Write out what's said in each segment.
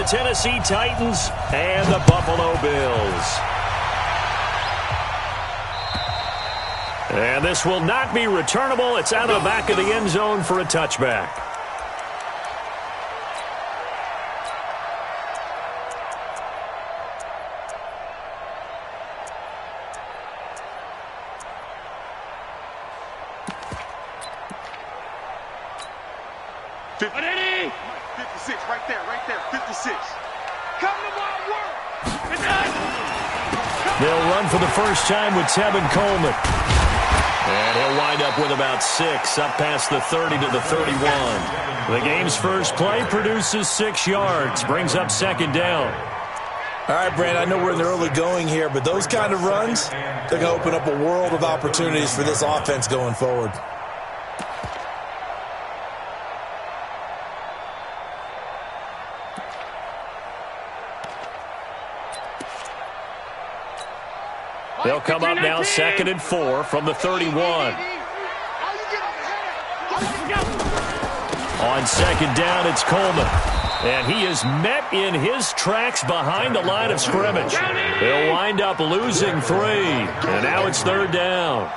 Tennessee Titans and the Buffalo Bills. And this will not be returnable. It's out of the back of the end zone for a touchback. They'll run for the first time with Tevin Coleman. And he'll wind up with about 6, up past the 30 to the 31. The game's first play produces 6 yards, brings up second down. All right, Brandon, I know we're in the early going here, but those kind of runs, they're going to open up a world of opportunities for this offense going forward. They'll come up now 2nd and 4 from the 31. On second down, it's Coleman. And he is met in his tracks behind the line of scrimmage. He'll wind up losing 3. And now it's 3rd down.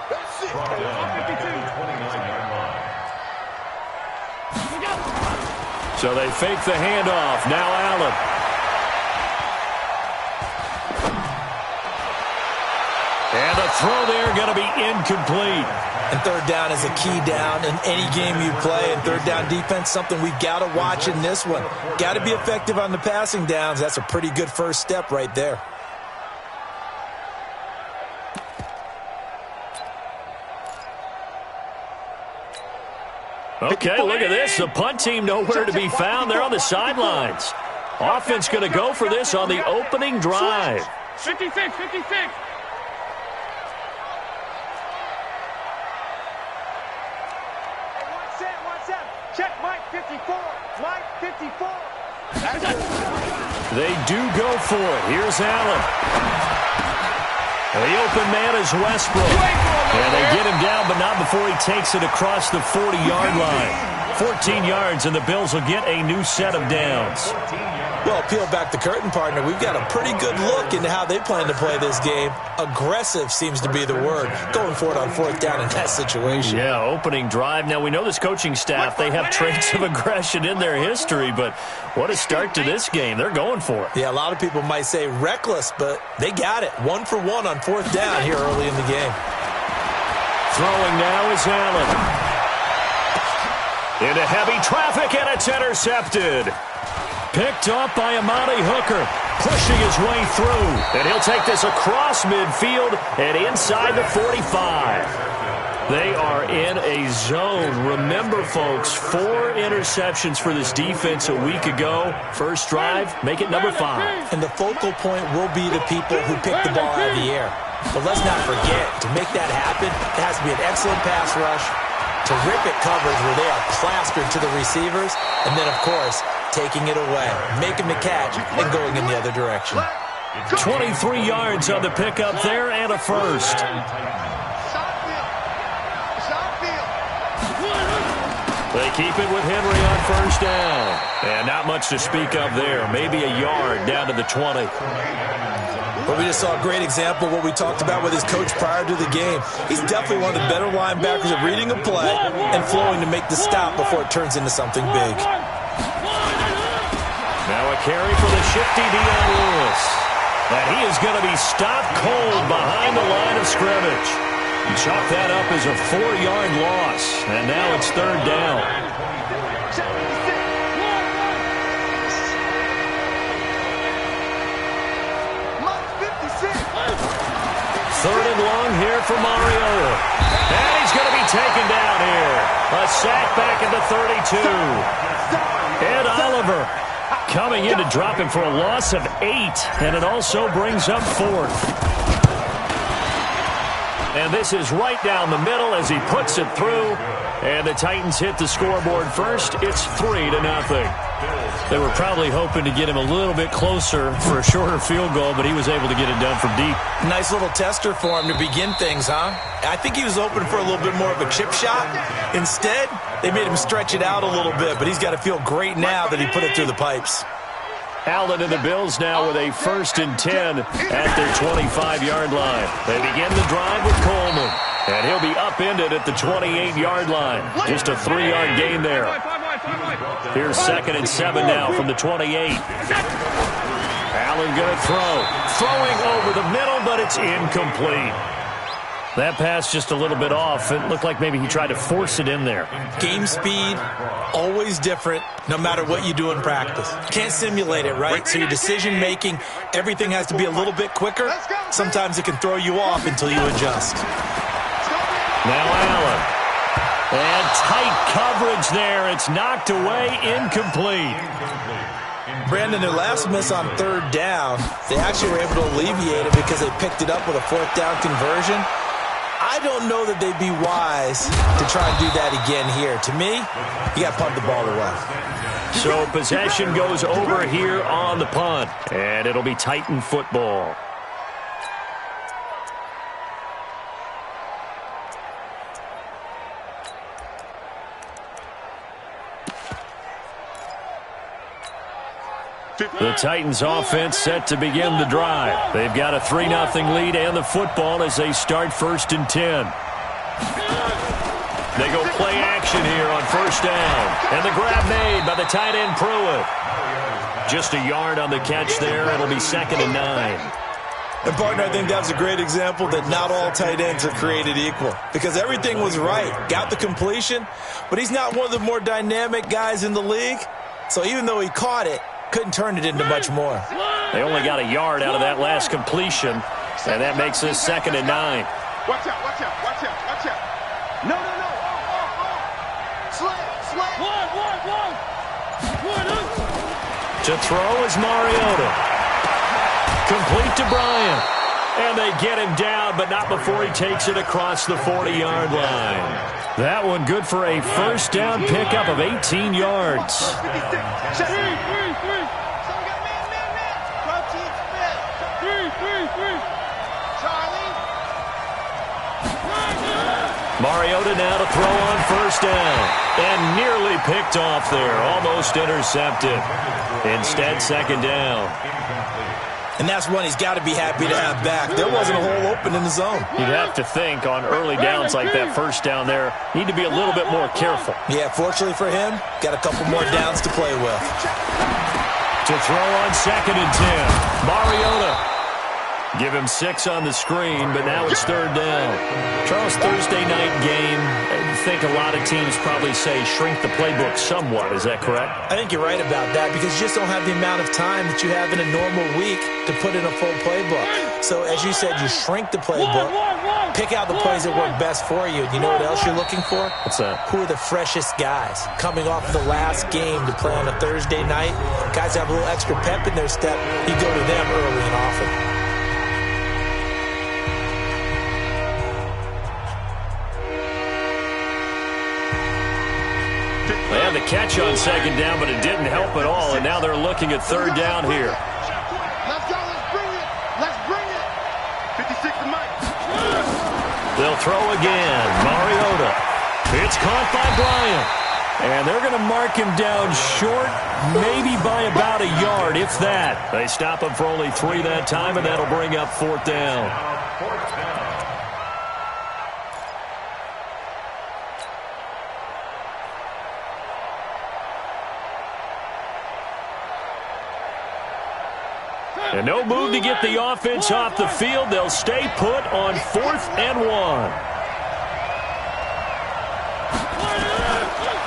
So they fake the handoff. Now Allen. And the throw there going to be incomplete. And 3rd down is a key down in any game you play. And 3rd down defense, something we've got to watch in this one. Got to be effective on the passing downs. That's a pretty good first step right there. Okay, look at this. The punt team nowhere to be found. They're on the sidelines. Offense going to go for this on the opening drive. 56. Check Mike 54. Mike 54. They do go for it. Here's Allen. The open man is Westbrook. And they get him down, but not before he takes it across the 40-yard line. 14 yards, and the Bills will get a new set of downs. Well, peel back the curtain, partner. We've got a pretty good look into how they plan to play this game. Aggressive seems to be the word. Going for it on 4th down in that situation. Yeah, opening drive. Now, we know this coaching staff, they have traits of aggression in their history, but what a start to this game. They're going for it. Yeah, a lot of people might say reckless, but they got it. 1 for 1 on 4th down here early in the game. Throwing now is Allen. Into heavy traffic, and it's intercepted. Picked up by Amani Hooker, pushing his way through. And he'll take this across midfield and inside the 45. They are in a zone. Remember, folks, 4 interceptions for this defense a week ago. First drive, make it number 5. And the focal point will be the people who pick the ball out of the air. But let's not forget, to make that happen, it has to be an excellent pass rush, terrific coverage where they are plastered to the receivers, and then, of course, taking it away, making the catch, and going in the other direction. 23 yards on the pickup there and a first. They keep it with Henry on first down. And not much to speak of there. Maybe a yard down to the 20. But we just saw a great example of what we talked about with his coach prior to the game. He's definitely one of the better linebackers at reading a play and flowing to make the stop before it turns into something big. Now a carry for the shifty Dion Lewis. And he is going to be stopped cold behind the line of scrimmage. Chalk that up as a 4-yard loss. And now it's 3rd down. Third and long here for Mariota. And he's going to be taken down here. A sack back at the 32. Ed Oliver coming in to drop him for a loss of 8. And it also brings up 4th. And this is right down the middle as he puts it through. And the Titans hit the scoreboard first. It's 3-0. They were probably hoping to get him a little bit closer for a shorter field goal, but he was able to get it done from deep. Nice little tester for him to begin things, huh? I think he was open for a little bit more of a chip shot. Instead, they made him stretch it out a little bit, but he's got to feel great now that he put it through the pipes. Allen and the Bills now with a 1st and 10 at their 25-yard line. They begin the drive with Coleman, and he'll be upended at the 28-yard line. Just a 3-yard gain there. Here's 2nd and 7 now from the 28. Allen going to throw. Throwing over the middle, but it's incomplete. That pass just a little bit off. It looked like maybe he tried to force it in there. Game speed, always different, no matter what you do in practice. Can't simulate it, right? So your decision-making, everything has to be a little bit quicker. Sometimes it can throw you off until you adjust. Now Allen. And tight coverage there. It's knocked away, incomplete. Brandon, their last miss on 3rd down, they actually were able to alleviate it because they picked it up with a 4th down conversion. I don't know that they'd be wise to try and do that again here. To me, you got to punt the ball away. So possession goes over here on the punt, and it'll be Titan football. The Titans offense set to begin the drive. They've got a 3-0 lead and the football as they start 1st and 10. They go play action here on 1st down. And the grab made by the tight end Pruitt. Just a yard on the catch there. It'll be 2nd and 9. And, partner, I think that was a great example that not all tight ends are created equal. Because everything was right. Got the completion, but he's not one of the more dynamic guys in the league. So even though he caught it, couldn't turn it into much more. They only got a yard out of that last completion, and that makes this 2nd and 9. Watch out, watch out, watch out, watch out. No. Slide. To throw is Mariota. Complete to Bryant. And they get him down, but not before he takes it across the 40-yard line. That one good for a 1st down pickup of 18 yards. Mariota now to throw on 1st down. And nearly picked off there. Almost intercepted. Instead, 2nd down. And that's one he's got to be happy to have back. There wasn't a hole open in the zone. You'd have to think on early downs like that 1st down there, need to be a little bit more careful. Yeah, fortunately for him, got a couple more downs to play with. To throw on 2nd and 10. Mariota. Give him 6 on the screen, but now it's 3rd down. Charles, Thursday night game, I think a lot of teams probably say shrink the playbook somewhat. Is that correct? I think you're right about that because you just don't have the amount of time that you have in a normal week to put in a full playbook. So, as you said, you shrink the playbook, pick out the plays that work best for you. You know what else you're looking for? What's that? Who are the freshest guys coming off of the last game to play on a Thursday night? Guys have a little extra pep in their step. You go to them early and often. They had the catch on 2nd down, but it didn't help at all, and now they're looking at 3rd down here. Let's go, let's bring it. 56 to Mike. They'll throw again. Mariota. It's caught by Bryant. And they're going to mark him down short, maybe by about a yard, if that. They stop him for only 3 that time, and that'll bring up 4th down. And no move to get the offense off the field. They'll stay put on 4th and 1.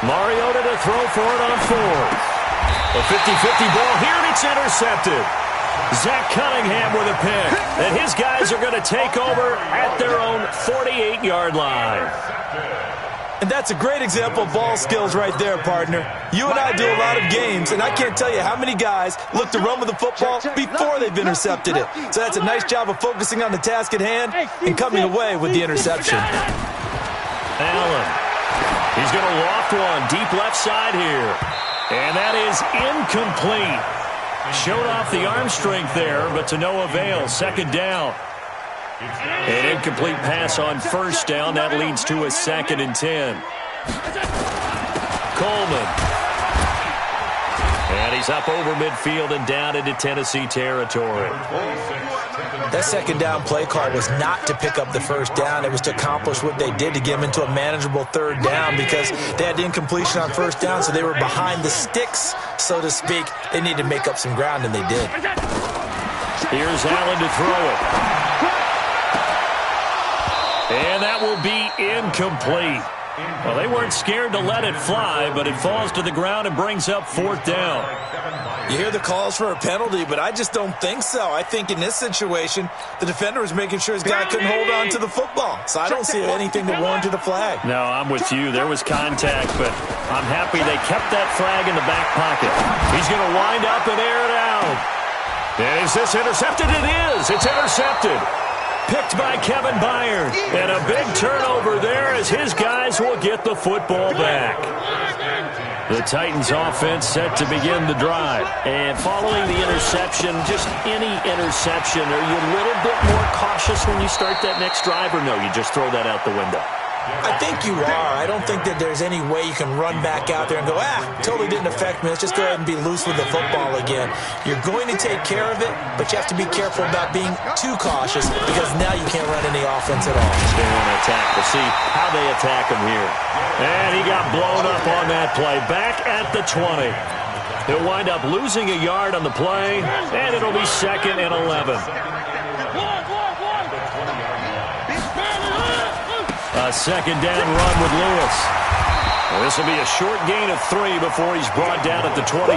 Mariota to throw for it on 4th. A 50-50 ball here, and it's intercepted. Zach Cunningham with a pick. And his guys are going to take over at their own 48-yard line. And that's a great example of ball skills right there, partner. You and I do a lot of games, and I can't tell you how many guys look to run with the football before they've intercepted it. So that's a nice job of focusing on the task at hand and coming away with the interception. Allen. He's going to loft one deep left side here. And that is incomplete. Showed off the arm strength there, but to no avail. 2nd down. An incomplete pass on 1st down. That leads to a 2nd and 10. Coleman. And he He's up over midfield and down into Tennessee territory. That second down play call was not to pick up the first down. It was to accomplish what they did, to get them into a manageable third down, because they had incompletion on first down, so they were behind the sticks, so to speak. They needed to make up some ground, and they did. Here's Allen to throw it. And that will be incomplete. Well, they weren't scared to let it fly, but it falls to the ground and brings up fourth down. You hear the calls for a penalty, but I just don't think so. I think in this situation, the defender was making sure his guy couldn't hold on to the football. So I don't see anything that warranted a flag. No, I'm with you. There was contact, but I'm happy they kept that flag in the back pocket. He's going to wind up and air it out. And is this intercepted? It is. It's intercepted. Picked by Kevin Byard. And a big turnover there as his guys will get the football back. The Titans offense set to begin the drive. And following the interception, just any interception, are you a little bit more cautious when you start that next drive, or no, you just throw that out the window? I think you are. I don't think that there's any way you can run back out there and go, totally didn't affect me. Let's just go ahead and be loose with the football again. You're going to take care of it, but you have to be careful about being too cautious, because now you can't run any offense at all. They want to attack. We'll see how they attack him here. And he got blown up on that play. Back at the 20. He'll wind up losing a yard on the play, and it'll be 2nd and 11. A second down run with Lewis. This will be a short gain of 3 before he's brought down at the 22.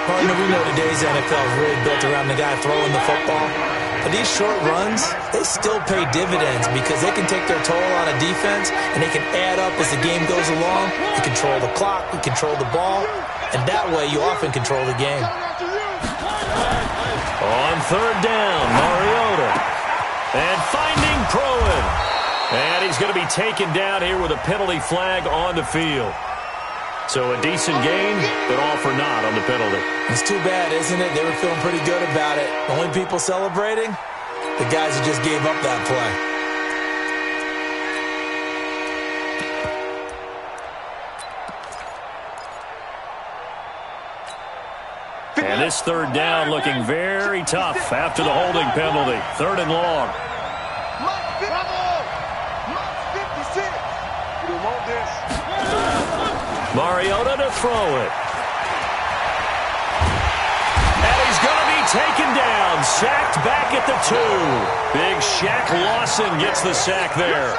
Partner, we know today's NFL is really built around the guy throwing the football. But these short runs, they still pay dividends, because they can take their toll on a defense, and they can add up as the game goes along. You control the clock, you control the ball, and that way you often control the game. On third down, Mariota. And finding Pruitt. And he's going to be taken down here with a penalty flag on the field. So a decent gain, but all for naught on the penalty. It's too bad, isn't it? They were feeling pretty good about it. The only people celebrating, the guys who just gave up that play. And this third down looking very tough after the holding penalty. 3rd and long. Mariota to throw it. And he's going to be taken down. Sacked back at the 2. Big Shaq Lawson gets the sack there.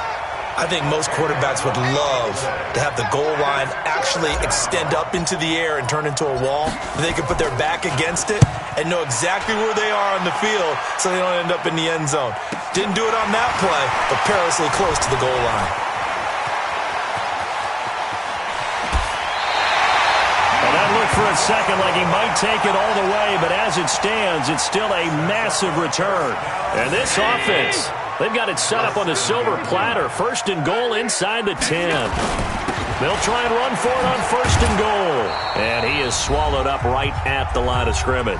I think most quarterbacks would love to have the goal line actually extend up into the air and turn into a wall. They can put their back against it and know exactly where they are on the field, so they don't end up in the end zone. Didn't do it on that play, but perilously close to the goal line. Well, that looked for a second like he might take it all the way, but as it stands, it's still a massive return. And this offense, they've got it set up on the silver platter. 1st and goal inside the 10. They'll try and run for it on 1st and goal. And he is swallowed up right at the line of scrimmage.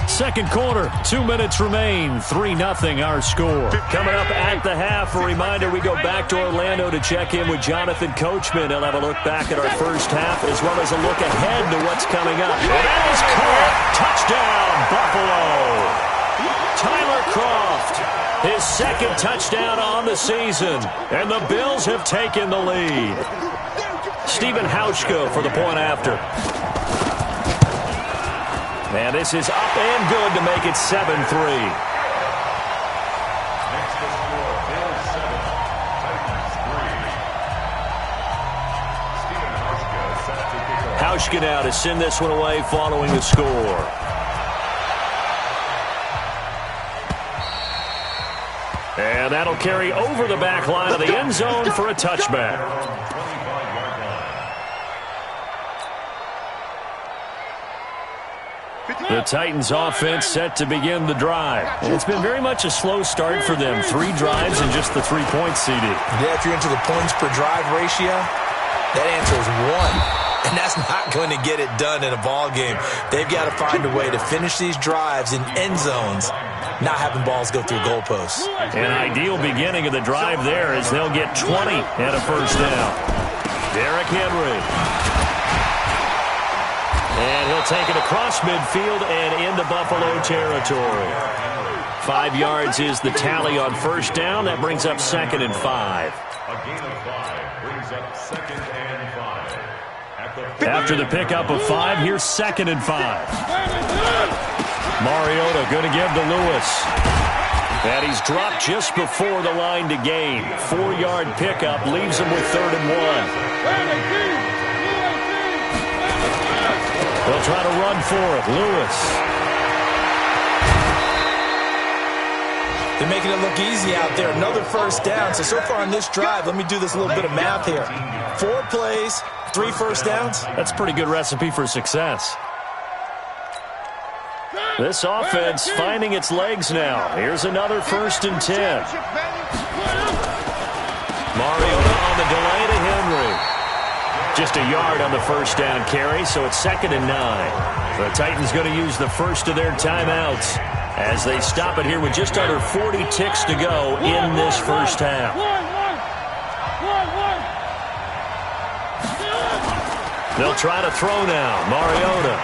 Second quarter, 2 minutes remain. 3-0 our score. Coming up at the half, a reminder, we go back to Orlando to check in with Jonathan Coachman. He'll have a look back at our first half, as well as a look ahead to what's coming up. And that is caught. Touchdown, Buffalo. Tyler Kroft, his 2nd touchdown on the season. And the Bills have taken the lead. Stephen Hauschka for the point after. And this is up and good to make it 7-3. Hauschka now to send this one away following the score. And that'll carry over the back line of the end zone for a touchback. The Titans offense set to begin the drive. It's been very much a slow start for them. 3 drives and just the 3-point CD. Yeah, if you're into the points per drive ratio, that answer is 1. And that's not going to get it done in a ball game. They've got to find a way to finish these drives in end zones, not having balls go through goalposts. An ideal beginning of the drive there as they'll get 20 and a first down. Derrick Henry. And he'll take it across midfield and into Buffalo territory. 5 yards is the tally on first down. That brings up 2nd and 5. A gain of 5 brings up 2nd and 5. After the pickup of 5, here's 2nd and 5. Mariota going to give to Lewis. And he's dropped just before the line to gain. 4-yard pickup leaves him with 3rd and 1. They'll try to run for it. Lewis. They're making it look easy out there. Another first down. So far on this drive, let me do this little bit of math here. 4 plays, 3 first downs. That's a pretty good recipe for success. This offense finding its legs now. Here's another 1st and 10. Mariota on the delay to Henry. Just a yard on the first down carry, so it's 2nd and 9. The Titans going to use the first of their timeouts as they stop it here with just under 40 ticks to go in this first half. They'll try to throw now. Mariota.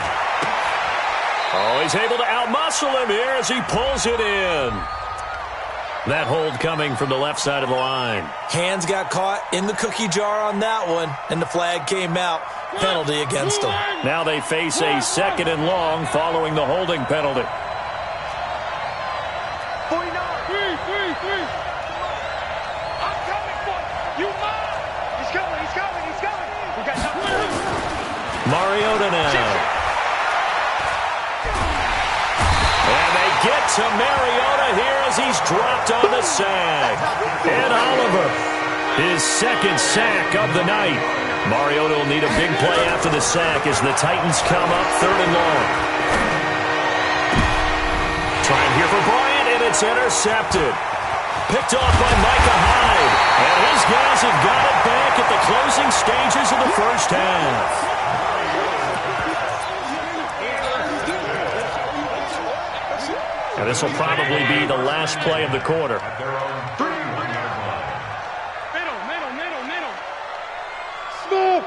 Oh, he's able to outmuscle him here as he pulls it in. That hold coming from the left side of the line. Hands got caught in the cookie jar on that one, and the flag came out. Penalty against them. Now they face a 2nd and long following the holding penalty. 49. 3. I'm coming for you. Mine. He's coming. We got nothing. Mariota now. And they get to Mariota here as he's dropped on the sack. And Oliver, his 2nd sack of the night. Mariota will need a big play after the sack as the Titans come up 3rd and long. Trying here for Bryant, and it's intercepted. Picked off by Micah Hyde. And his guys have got it back at the closing stages of the first half. And this will probably be the last play of the quarter. Middle. Smooth.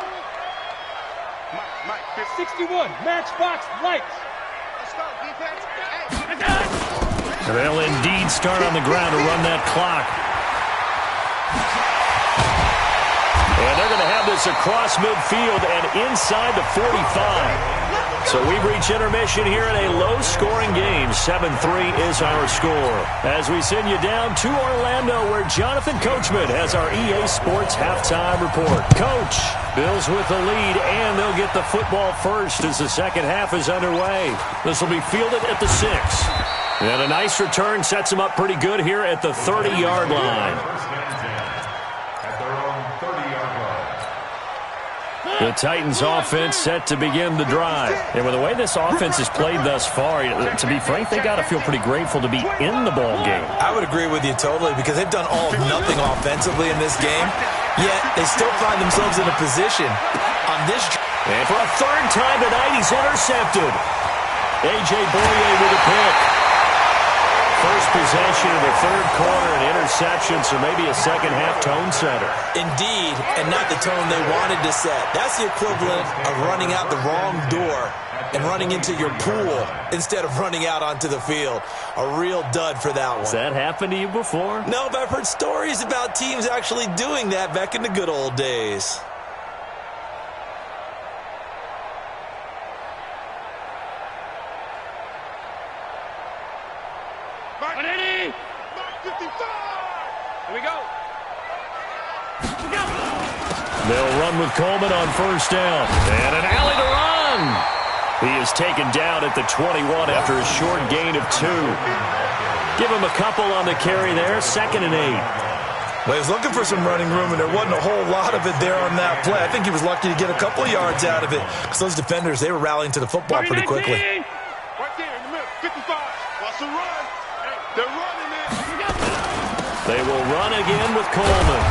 Mike, 61. Matchbox lights. Let's go, defense. They'll indeed start on the ground to run that clock. And they're going to have this across midfield and inside the 45. So we've reached intermission here in a low-scoring game. 7-3 is our score. As we send you down to Orlando, where Jonathan Coachman has our EA Sports halftime report. Coach, Bills with the lead, and they'll get the football first as the second half is underway. This will be fielded at the 6. And a nice return sets them up pretty good here at the 30-yard line. The Titans offense set to begin the drive. And with the way this offense has played thus far, to be frank, they got to feel pretty grateful to be in the ball game. I would agree with you totally because they've done all of nothing offensively in this game, yet they still find themselves in a position on this. And for a 3rd time tonight, he's intercepted. A.J. Boye with a pick. First possession of the 3rd quarter, an interception, so maybe a second-half tone setter. Indeed, and not the tone they wanted to set. That's the equivalent of running out the wrong door and running into your pool instead of running out onto the field. A real dud for that one. Has that happened to you before? No, but I've heard stories about teams actually doing that back in the good old days. Here we go. They'll run with Coleman on first down. And an alley to run. He is taken down at the 21 after a short gain of 2. Give him a couple on the carry there. 2nd and 8. Well, he was looking for some running room, and there wasn't a whole lot of it there on that play. I think he was lucky to get a couple of yards out of it because those defenders, they were rallying to the football pretty quickly. Right there in the middle, 55. Watch the run. They're running it. They will run again with Coleman.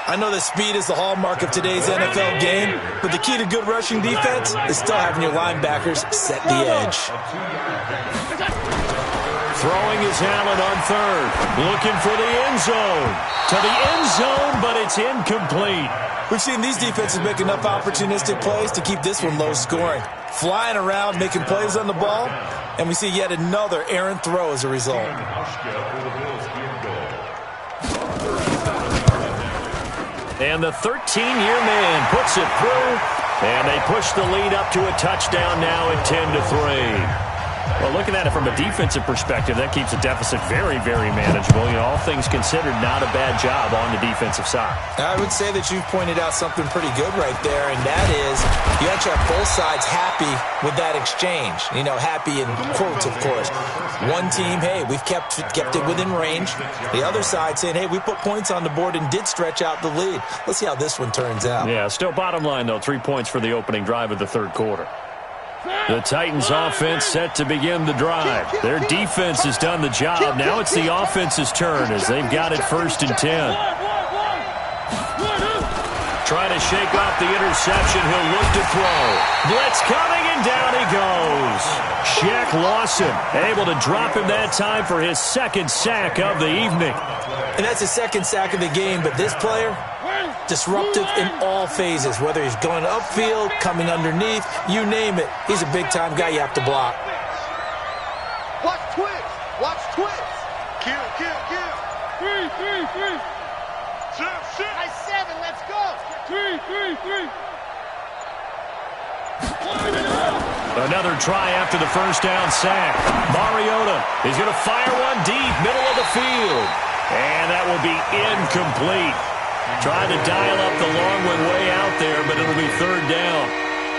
I know that speed is the hallmark of today's NFL game, but the key to good rushing defense is still having your linebackers set the edge. Throwing is Allen on third. Looking for the end zone. To the end zone, but it's incomplete. We've seen these defenses make enough opportunistic plays to keep this one low scoring. Flying around, making plays on the ball, and we see yet another errant throw as a result. And the 13-year man puts it through, and they push the lead up to a touchdown now at 10-3. Well, looking at it from a defensive perspective, that keeps the deficit very, very manageable. You know, all things considered, not a bad job on the defensive side. I would say that you've pointed out something pretty good right there, and that is you actually have both sides happy with that exchange. You know, happy in quotes, of course. One team, hey, we've kept it within range. The other side saying, hey, we put points on the board and did stretch out the lead. Let's see how this one turns out. Yeah, still bottom line, though, 3 points for the opening drive of the third quarter. The Titans offense set to begin the drive. Their defense has done the job. Now it's the offense's turn as they've got it 1st and 10. Trying to shake off the interception. He'll look to throw. Blitz coming, and down he goes. Shaq Lawson able to drop him that time for his 2nd sack of the evening. And that's his 2nd sack of the game, but this player, disruptive in all phases, whether he's going upfield, coming underneath, you name it. He's a big-time guy you have to block. Watch twist. Watch twist. Kill, kill, kill. 3. Shit. Nice 7. Let's go. 3. Another try after the 1st down sack. Mariota is going to fire one deep, middle of the field. And that will be incomplete. Trying to dial up the long one way out there, but it'll be 3rd down.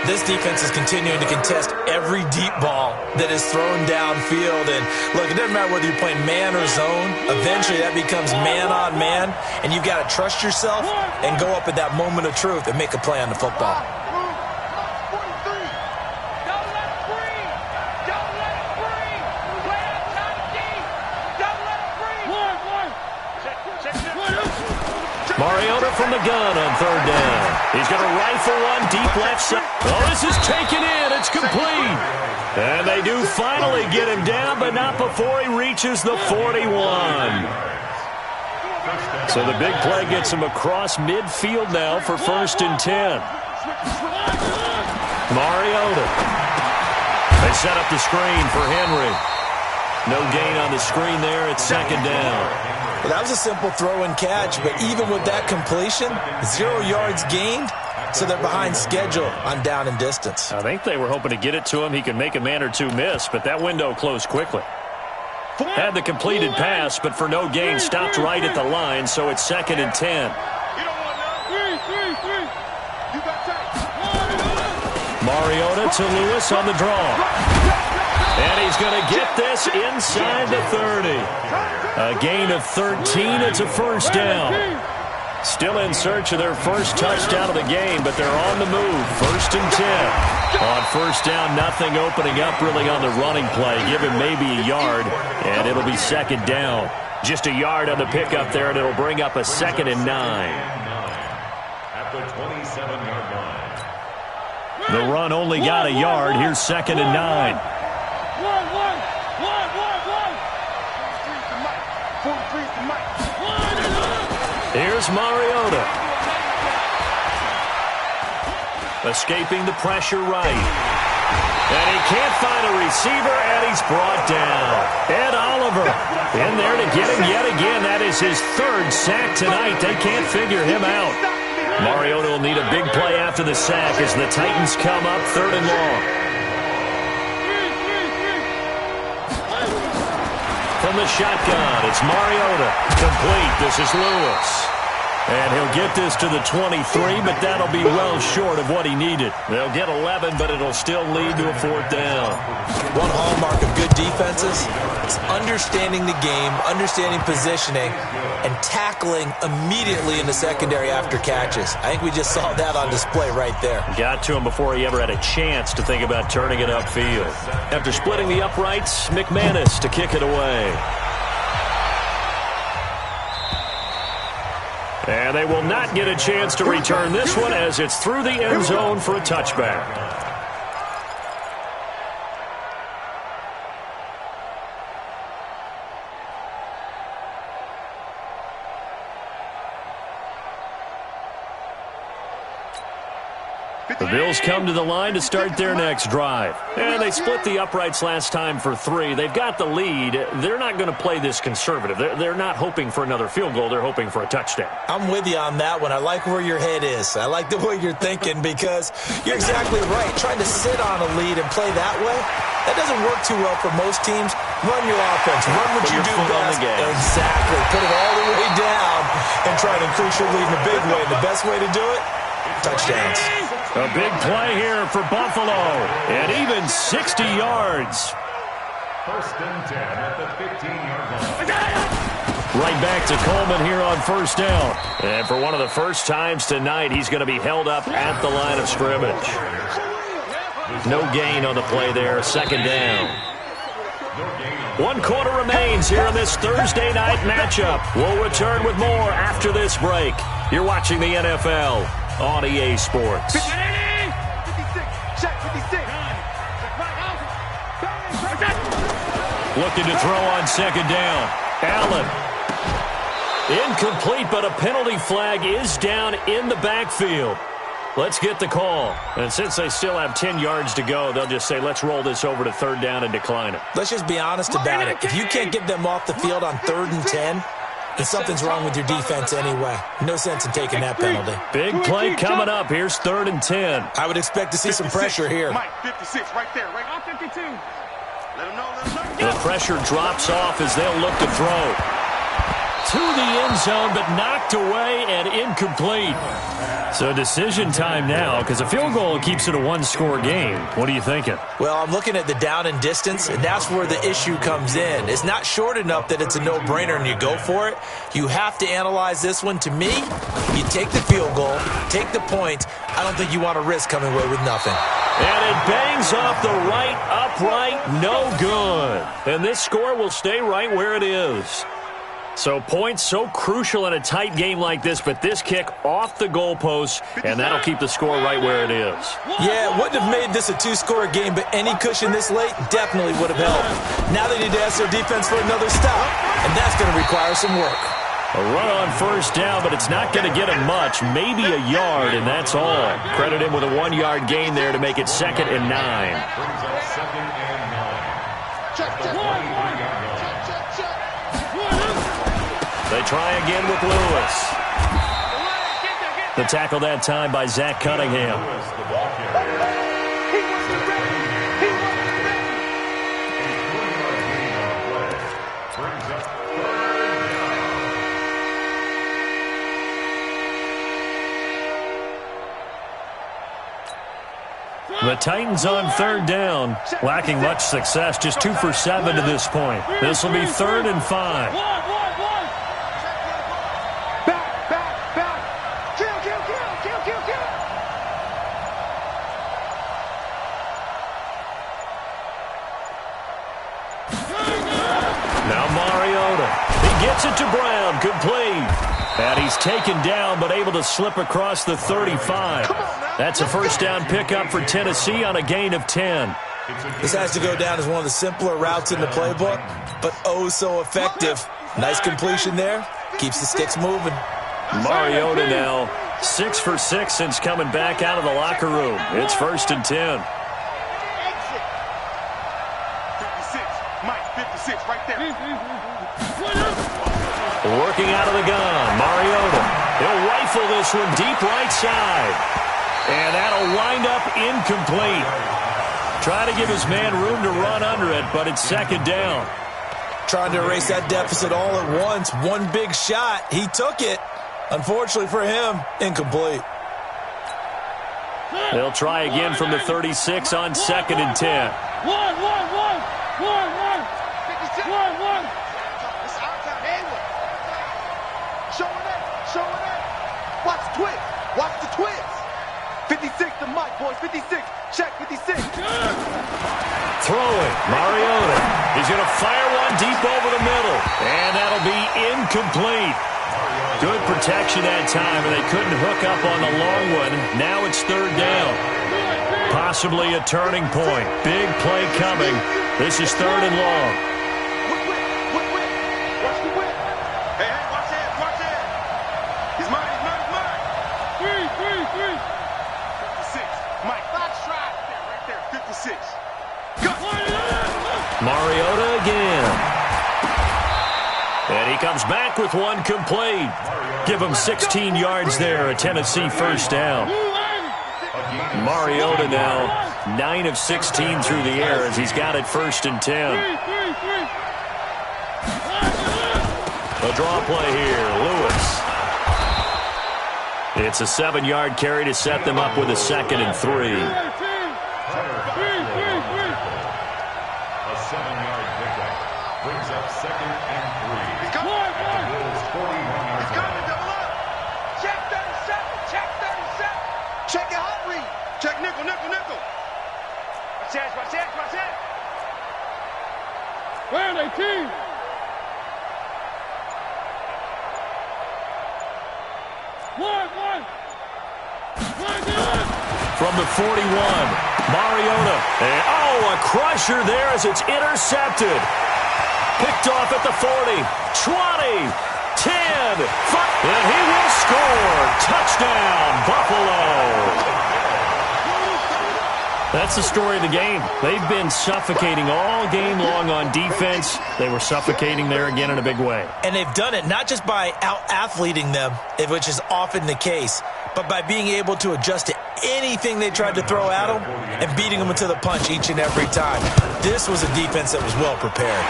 This defense is continuing to contest every deep ball that is thrown downfield. And look, it doesn't matter whether you're playing man or zone. Eventually that becomes man on man, and you've got to trust yourself and go up at that moment of truth and make a play on the football. Mariota from the gun on 3rd down. He's going to rifle one deep left side. Oh, this is taken in. It's complete. And they do finally get him down, but not before he reaches the 41. So the big play gets him across midfield now for 1st and 10. Mariota. They set up the screen for Henry. No gain on the screen there. It's 2nd down. Well, that was a simple throw and catch, but even with that completion, 0 yards gained, so they're behind schedule on down and distance. I think they were hoping to get it to him. He could make a man or two miss, but that window closed quickly. Had the completed pass, but for no gain, stopped right at the line, so it's 2nd and 10. Mariota to Lewis on the draw. And he's going to get this inside the 30. A gain of 13. It's a 1st down. Still in search of their 1st touchdown of the game, but they're on the move. 1st and 10. On 1st down, nothing opening up really on the running play. Give him maybe a yard, and it'll be 2nd down. Just a yard on the pickup there, and it'll bring up a 2nd and 9. At the 27-yard line. The run only got a yard. Here's 2nd and 9. Here's Mariota. Escaping the pressure right. And he can't find a receiver, and he's brought down. Ed Oliver in there to get him yet again. That is his 3rd sack tonight. They can't figure him out. Mariota will need a big play after the sack as the Titans come up 3rd and long. From the shotgun, it's Mariota. Complete. This is Lewis. And he'll get this to the 23, but that'll be well short of what he needed. They'll get 11, but it'll still lead to a 4th down. One hallmark of good defenses is understanding the game, understanding positioning, and tackling immediately in the secondary after catches. I think we just saw that on display right there. Got to him before he ever had a chance to think about turning it upfield. After splitting the uprights, McManus to kick it away. And they will not get a chance to return this one as it's through the end zone for a touchback. The Bills come to the line to start their next drive. And they split the uprights last time for 3. They've got the lead. They're not going to play this conservative. They're not hoping for another field goal. They're hoping for a touchdown. I'm with you on that one. I like where your head is. I like the way you're thinking because you're exactly right. Trying to sit on a lead and play that way, that doesn't work too well for most teams. Run your offense. Run what you do best. Exactly. Put it all the way down and try to increase your lead in a big way. And the best way to do it, touchdowns. A big play here for Buffalo. And even 60 yards. First and 10 at the 15-yard line. Right back to Coleman here on first down. And for one of the first times tonight, he's going to be held up at the line of scrimmage. No gain on the play there. Second down. 1 quarter remains here in this Thursday night matchup. We'll return with more after this break. You're watching the NFL on EA Sports. 56, check 56. Looking to throw on second down. Allen. Incomplete, but a penalty flag is down in the backfield. Let's get the call. And since they still have 10 yards to go, they'll just say, let's roll this over to third down and decline it. Let's just be honest about it. If you can't get them off the field on 3rd and 10, then something's wrong with your defense anyway. No sense in taking that penalty. Big play coming up. Here's 3rd and 10. I would expect to see some pressure here. Mike, 56, right there, right on 52. Let him know. The pressure drops off as they'll look to throw. To the end zone, but knocked away and incomplete. So decision time now, because a field goal keeps it a 1-score game. What are you thinking? Well, I'm looking at the down and distance, and that's where the issue comes in. It's not short enough that it's a no-brainer and you go for it. You have to analyze this one. To me, you take the field goal, take the point. I don't think you want to risk coming away with nothing. And it bangs off the right upright. No good. And this score will stay right where it is. So points so crucial in a tight game like this, but this kick off the goalpost, and that'll keep the score right where it is. Yeah, it wouldn't have made this a 2-score game, but any cushion this late definitely would have helped. Now they need to ask their defense for another stop, and that's going to require some work. A run on first down, but it's not going to get him much, maybe a yard, and that's all. Credit him with a 1-yard gain there to make it 2nd and 9. Brings up 2nd and 9. Check. They try again with Lewis. The tackle that time by Zach Cunningham. The Titans on 3rd down, lacking much success, just 2 for 7 to this point. This will be 3rd and 5. Now Mariota. He gets it to Brown. Complete. And he's taken down, but able to slip across the 35. That's a first down pickup for Tennessee on a gain of 10. This has to go down as one of the simpler routes in the playbook, but oh so effective. Nice completion there. Keeps the sticks moving. Mariota now 6 for 6 since coming back out of the locker room. It's 1st and 10. 56, Mike, 56, right there. Working out of the gun, Mariota. He'll rifle this one deep right side. And that'll wind up incomplete. Try to give his man room to run under it, but it's 2nd down. Trying to erase that deficit all at once. One big shot. He took it. Unfortunately for him, incomplete. They'll try again from the 36 on 2nd and 10. Showing it. Watch the twist. Watch the twist. 56 to Mike, boys. 56. Check 56. Throwing. Mariota. He's going to fire one deep over the middle. And that'll be incomplete. Good protection that time, and they couldn't hook up on the long one. Now it's 3rd down. Possibly a turning point. Big play coming. This is 3rd and long. Watch the whip. Hey, watch that. He's mine. 56. Mariota again. And he comes back with one complete. Give him 16 yards there, a Tennessee first down. Mariota now 9 of 16 through the air as he's got it 1st and 10. A draw play here, Lewis. It's a 7-yard carry to set them up with a 2nd and 3. A 7-yard pickup brings up 2nd and 3. At the Bills' 41-yard line. Check 37. Check 37. Check your hot read. Check nickel, nickel, nickel. Watch that, watch that, watch that. Where are they, team? From the 41, Mariota. And, a crusher there as it's intercepted. Picked off at the 40, 20, 10, 5, and he will score. Touchdown, Buffalo. That's the story of the game. They've been suffocating all game long on defense. They were suffocating there again in a big way. And they've done it not just by out-athleting them, which is often the case, but by being able to adjust to anything they tried to throw at them and beating them to the punch each and every time. This was a defense that was well prepared.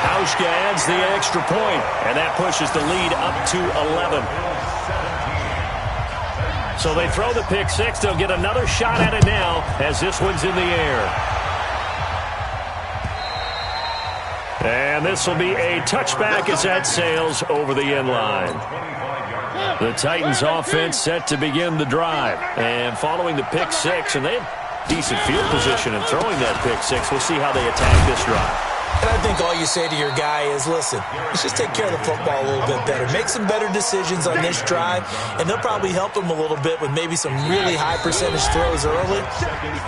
Hauschka adds the extra point, and that pushes the lead up to 11. So they throw the pick six. They'll get another shot at it now as this one's in the air. And this will be a touchback as that sails over the end line. The Titans offense set to begin the drive. And following the pick six, and they have decent field position in throwing that pick six. We'll see how they attack this drive. And I think all you say to your guy is, listen, let's just take care of the football a little bit better. Make some better decisions on this drive, and they'll probably help him a little bit with maybe some really high percentage throws early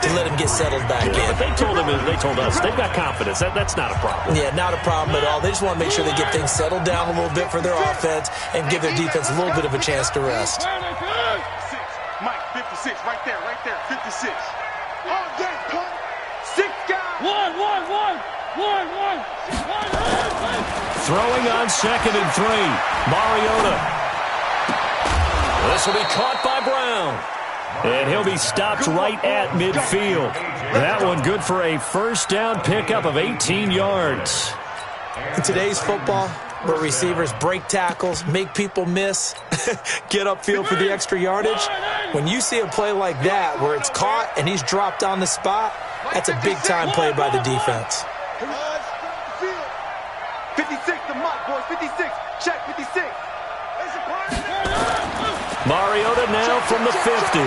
to let him get settled back in. But they told us, they've got confidence. That's not a problem. Yeah, not a problem at all. They just want to make sure they get things settled down a little bit for their offense and give their defense a little bit of a chance to rest. Mike, 56, right there, 56. All day, punt. 6 guys. One. Throwing on 2nd and 3. Mariota. This will be caught by Brown. And he'll be stopped right at midfield. That one good for a first down pickup of 18 yards. In today's football, where receivers break tackles, make people miss, get upfield for the extra yardage, when you see a play like that where it's caught and he's dropped on the spot, that's a big-time play by the defense. 56 to Mike, boys. 56. Check 56. Mariota now from the 50.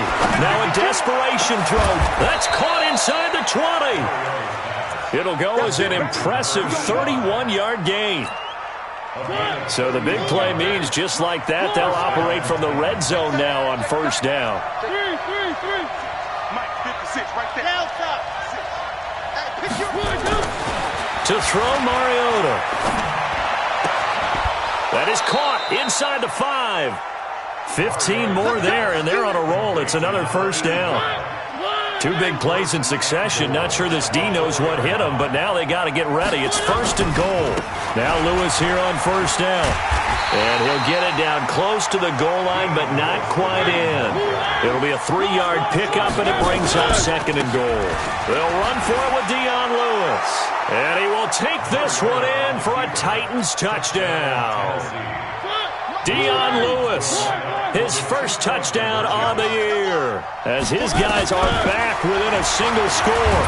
Now a desperation throw. That's caught inside the 20. It'll go as an impressive 31-yard gain. So the big play means just like that, they'll operate from the red zone now on first down. Mike, 56 right there. To throw Mariota. That is caught inside the 5. 15 more there, and they're on a roll. It's another first down. 2 big plays in succession. Not sure this D knows what hit him, but now they got to get ready. It's 1st and goal. Now Lewis here on first down. And he'll get it down close to the goal line, but not quite in. It'll be a 3-yard pickup, and it brings up 2nd and goal. They'll run for it with Dion Lewis. And he will take this one in for a Titans touchdown. Dion Lewis, his first touchdown on the year, as his guys are back within a single score.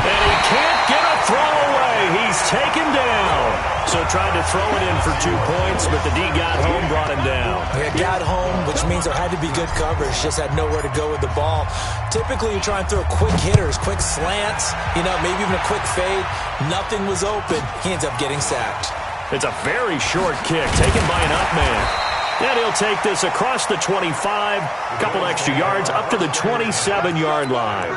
And he can't get a throw away. He's taken down. So tried to throw it in for 2 points, but the D got home, brought him down. Yeah, got home, which means there had to be good coverage. Just had nowhere to go with the ball. Typically, you try and throw quick hitters, quick slants, maybe even a quick fade. Nothing was open. He ends up getting sacked. It's a very short kick taken by an up man. And he'll take this across the 25, a couple extra yards up to the 27-yard line.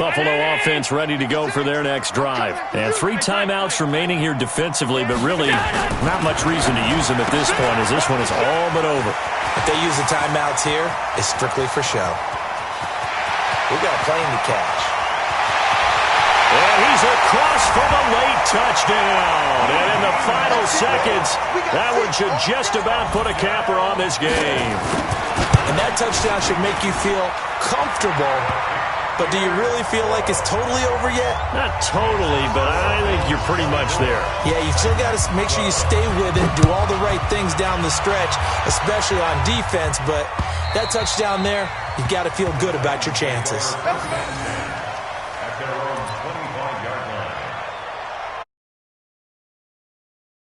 Buffalo offense ready to go for their next drive. And 3 timeouts remaining here defensively, but really not much reason to use them at this point as this one is all but over. If they use the timeouts here, it's strictly for show. We got a plane to catch. And he's across for the late touchdown. And in the final seconds, that one should just about put a capper on this game. And that touchdown should make you feel comfortable. But do you really feel like it's totally over yet? Not totally, but I think you're pretty much there. Yeah, you still got to make sure you stay with it, do all the right things down the stretch, especially on defense. But that touchdown there, you've got to feel good about your chances.